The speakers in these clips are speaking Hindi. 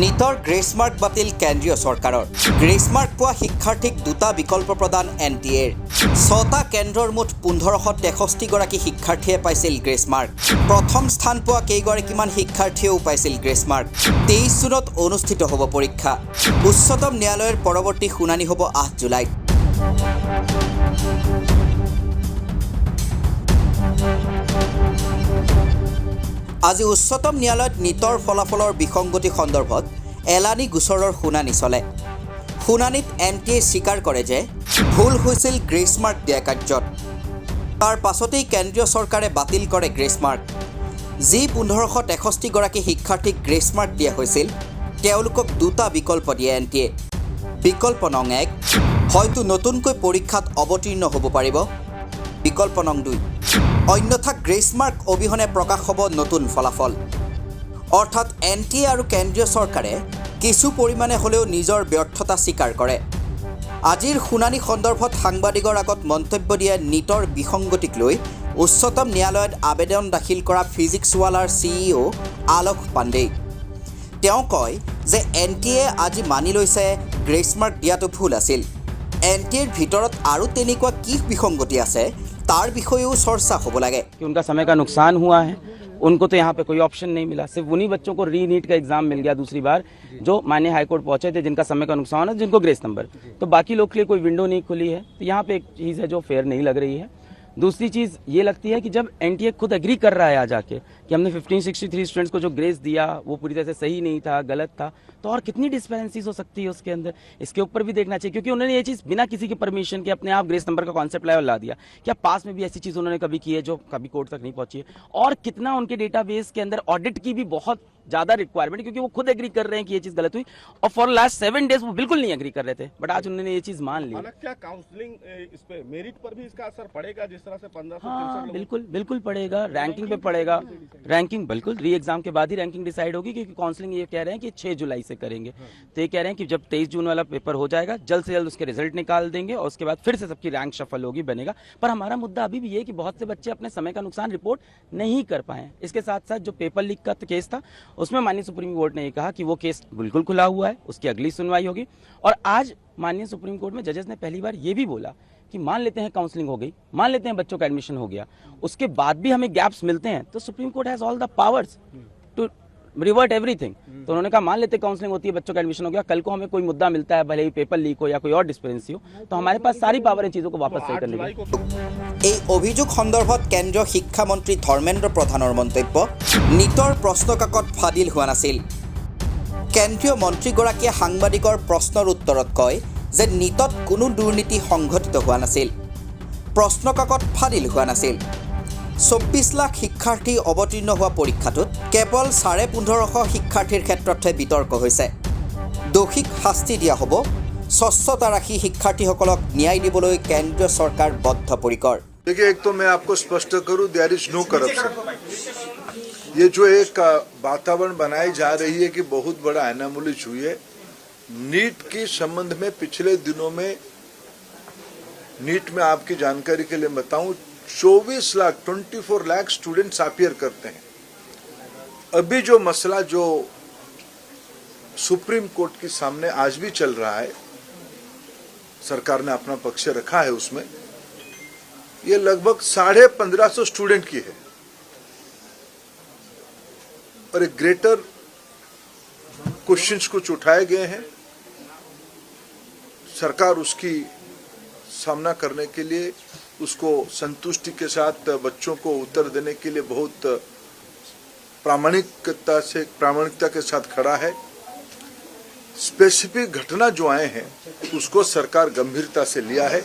নীটৰ গ্ৰেছ মাৰ্ক বাতিল কেন্দ্ৰীয় চৰকাৰৰ। গ্ৰেছ মাৰ্ক পোৱা শিক্ষাৰ্থীক দুটা বিকল্প প্ৰদান NTAৰ। 6টা কেন্দ্ৰৰ মুঠ 1563 গৰাকী শিক্ষাৰ্থীয়ে পাইছিল গ্ৰেছ মাৰ্ক। প্ৰথম স্থান পোৱা কেইগৰাকীমান শিক্ষাৰ্থীয়েও পাইছিল গ্ৰেছ মাৰ্ক। 23 জুনত অনুষ্ঠিত হ'ব পৰীক্ষা। উচ্চতম ন্যায়ালয়ৰ পৰৱৰ্তী শুনানি হ'ব 8 জুলাইত। আজি উচ্চতম ন্যায়ালয়ত নীটৰ ফলাফলৰ বিসংগতি সন্দৰ্ভত এলানি গোচৰৰ শুনানি চলে। শুনানিত NTA স্বীকাৰ কৰে যে ভুল হৈছিল গ্ৰেছ মাৰ্ক দিয়া কাৰ্যত। তাৰ পাছতেই কেন্দ্ৰীয় চৰকাৰে বাতিল কৰে গ্ৰেছ মাৰ্ক। যি 1563 গৰাকী শিক্ষাৰ্থীক গ্ৰেছ মাৰ্ক দিয়া হৈছিল তেওঁলোকক দুটা বিকল্প দিয়ে NTA। বিকল্প নং 1, হয়তো নতুনকৈ পৰীক্ষাত অৱতীৰ্ণ হ'ব পাৰিব। বিকল্প নং 2, অন্যথা গ্ৰেছ মাৰ্ক অবিহনে প্ৰকাশ হ'ব নতুন ফলাফল। অৰ্থাৎ NTA আৰু কেন্দ্ৰীয় চৰকাৰে কিছু পৰিমাণে হ'লেও নিজৰ ব্যৰ্থতা স্বীকাৰ কৰে। আজিৰ শুনানি সন্দৰ্ভত সাংবাদিকৰ আগত মন্তব্য দিয়ে নীটৰ বিসংগতিক লৈ উচ্চতম ন্যায়ালয়ত আবেদন দাখিল কৰা ফিজিক্সৱালাৰ CEO আলোক পাণ্ডে। তেওঁ কয় যে NTA আজি মানি লৈছে গ্ৰেছ মাৰ্ক দিয়াটো ভুল আছিল। NTAৰ ভিতৰত আৰু তেনেকুৱা কি বিসংগতি আছে तार विषयों चर्चा हो लगे कि उनका समय का नुकसान हुआ है, उनको तो यहाँ पे कोई ऑप्शन नहीं मिला। सिर्फ उन्हीं बच्चों को री नीट का एग्जाम मिल गया दूसरी बार, जो माननीय हाईकोर्ट पहुंचे थे, जिनका समय का नुकसान है, जिनको ग्रेस नंबर। तो बाकी लोग के लिए कोई विंडो नहीं खुली है। तो यहाँ पे एक चीज़ है जो फेयर नहीं लग रही है। दूसरी चीज़ ये लगती है कि जब NTA खुद एग्री कर रहा है आ जाके कि हमने 1563 स्टूडेंट्स को जो ग्रेस दिया वो पूरी तरह से सही नहीं था, गलत था, तो और कितनी डिस्पेरेंसीज हो सकती है उसके अंदर। इसके ऊपर भी देखना चाहिए, क्योंकि उन्होंने ये चीज़ बिना किसी के परमिशन के अपने आप ग्रेस नंबर का कॉन्सेप्ट लेवल ला दिया। क्या पास में भी ऐसी चीज़ उन्होंने कभी की है जो कभी कोर्ट तक नहीं पहुंची है? और कितना उनके डेटाबेस के अंदर ऑडिट की भी बहुत ज़्यादा रिक्वायरमेंट, क्योंकि वो खुद एग्री कर रहे हैं कि ये चीज़ गलत हुई, और फॉर लास्ट 7 डेज वो बिल्कुल नहीं एग्री कर रहे थे, बट आज उन्होंने ये चीज़ मान ली। क्या काउंसलिंग इस पे मेरिट पर भी इसका असर पड़ेगा, जिस तरह से 15 हाँ, बिल्कुल पड़ेगा, रैंकिंग पे पड़ेगा। रैंकिंग बिल्कुल री एग्जाम के बाद ही रैंकिंग डिसाइड होगी, क्योंकि काउंसलिंग ये कह रहे हैं कि 6 जुलाई से करेंगे। तो ये कह रहे हैं कि जब 23 जून वाला पेपर हो जाएगा, जल्द से जल्द उसके रिजल्ट निकाल देंगे और उसके बाद फिर से सबकी रैंक शफल होगी, बनेगा। पर हमारा मुद्दा अभी भी ये कि बहुत से बच्चे अपने समय का नुकसान रिपोर्ट नहीं कर पाए। इसके साथ साथ जो पेपर लीक का केस था, उसमें माननीय सुप्रीम कोर्ट ने ये कहा कि वो केस बिल्कुल खुला हुआ है, उसकी अगली सुनवाई होगी। और आज माननीय सुप्रीम कोर्ट में जजेस ने पहली बार ये भी बोला कि मान लेते हैं काउंसलिंग हो गई, मान लेते हैं बच्चों का एडमिशन हो गया, उसके बाद भी हमें गैप्स मिलते हैं, तो Supreme Court has all the powers to revert everything. तो उन्होंने कहा मान लेते काउंसलिंग होती है, बच्चों का एडमिशन हो गया, कल को हमें कोई मुद्दा मिलता है, भले ही पेपर लीक हो या कोई और डिस्पेरेंसी हो, तो हमारे पास सारी पावर इन चीजों को वापस सही करने की। এই অভিযোগ সন্দৰ্ভত কেন্দ্ৰীয় শিক্ষামন্ত্ৰী ধৰ্মেন্দ্ৰ প্ৰধানৰ মন্তব্য, নীটৰ প্ৰশ্নকাকত ফাদিল হোৱা নাছিল। কেন্দ্ৰীয় মন্ত্ৰীগৰাকীয়ে সাংবাদিকৰ প্ৰশ্নৰ উত্তৰত কয় যে নীটত কোনো দুৰ্নীতি সংঘটিত হোৱা নাছিল, প্ৰশ্নকাকত ফাদিল হোৱা নাছিল। 24 লাখ শিক্ষাৰ্থী অৱতীৰ্ণ হোৱা পৰীক্ষাটোত কেৱল 1550 শিক্ষাৰ্থীৰ ক্ষেত্ৰতহে বিতৰ্ক হৈছে। দোষীক শাস্তি দিয়া হ'ব, স্বচ্ছতা ৰাখি শিক্ষাৰ্থীসকলক ন্যায় দিবলৈ কেন্দ্ৰীয় চৰকাৰ বদ্ধপৰিকৰ। देखिए, एक तो मैं आपको स्पष्ट करूं, देयर इज नो करप्शन। ये जो एक वातावरण बनाई जा रही है कि बहुत बड़ा एनामोली हुई है नीट के संबंध में, पिछले दिनों में नीट में आपकी जानकारी के लिए बताऊं 24 लाख स्टूडेंट्स अपियर करते हैं। अभी जो मसला जो सुप्रीम कोर्ट के सामने आज भी चल रहा है, सरकार ने अपना पक्ष रखा है उसमें, ये लगभग 1550 स्टूडेंट की है और एक ग्रेटर क्वेश्चंस कुछ उठाए गए हैं। सरकार उसकी सामना करने के लिए, उसको संतुष्टि के साथ बच्चों को उत्तर देने के लिए बहुत प्रामाणिकता के साथ खड़ा है। स्पेसिफिक घटना जो आए हैं उसको सरकार गंभीरता से लिया है।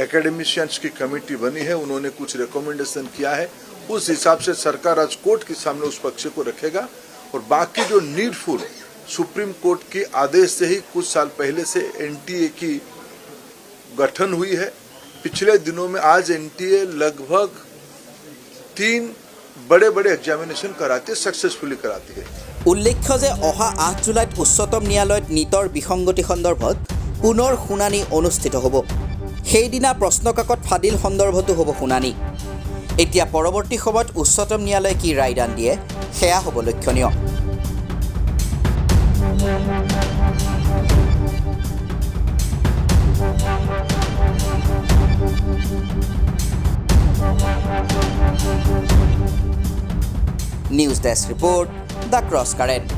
एकेडमिशियंस की कमेटी बनी है, उन्होंने कुछ रिकमेंडेशन किया है, उस हिसाब से सरकार आज कोर्ट के सामने उस पक्ष को रखेगा। और बाकी जो नीडफुल, सुप्रीम कोर्ट के आदेश से ही कुछ साल पहले से NTA की गठन हुई है। पिछले दिनों में आज NTA लगभग 3 बड़े एग्जामिनेशन कराती है, सक्सेसफुली कराती है। उल्लेख्य जे अहा 8 जुलाइत उच्चतम न्यायालयत नीटर विसंगति सन्दर्भत पुনৰ শুনানি অনুষ্ঠিত হ'ব। সেইদিনা প্ৰশ্নকাকত ফাদিল সন্দৰ্ভতো হ'ব শুনানি। এতিয়া পৰৱৰ্তী সময়ত উচ্চতম ন্যায়ালয়ে কি ৰায়দান দিয়ে সেয়া হ'ব লক্ষণীয়। News desk report the cross current.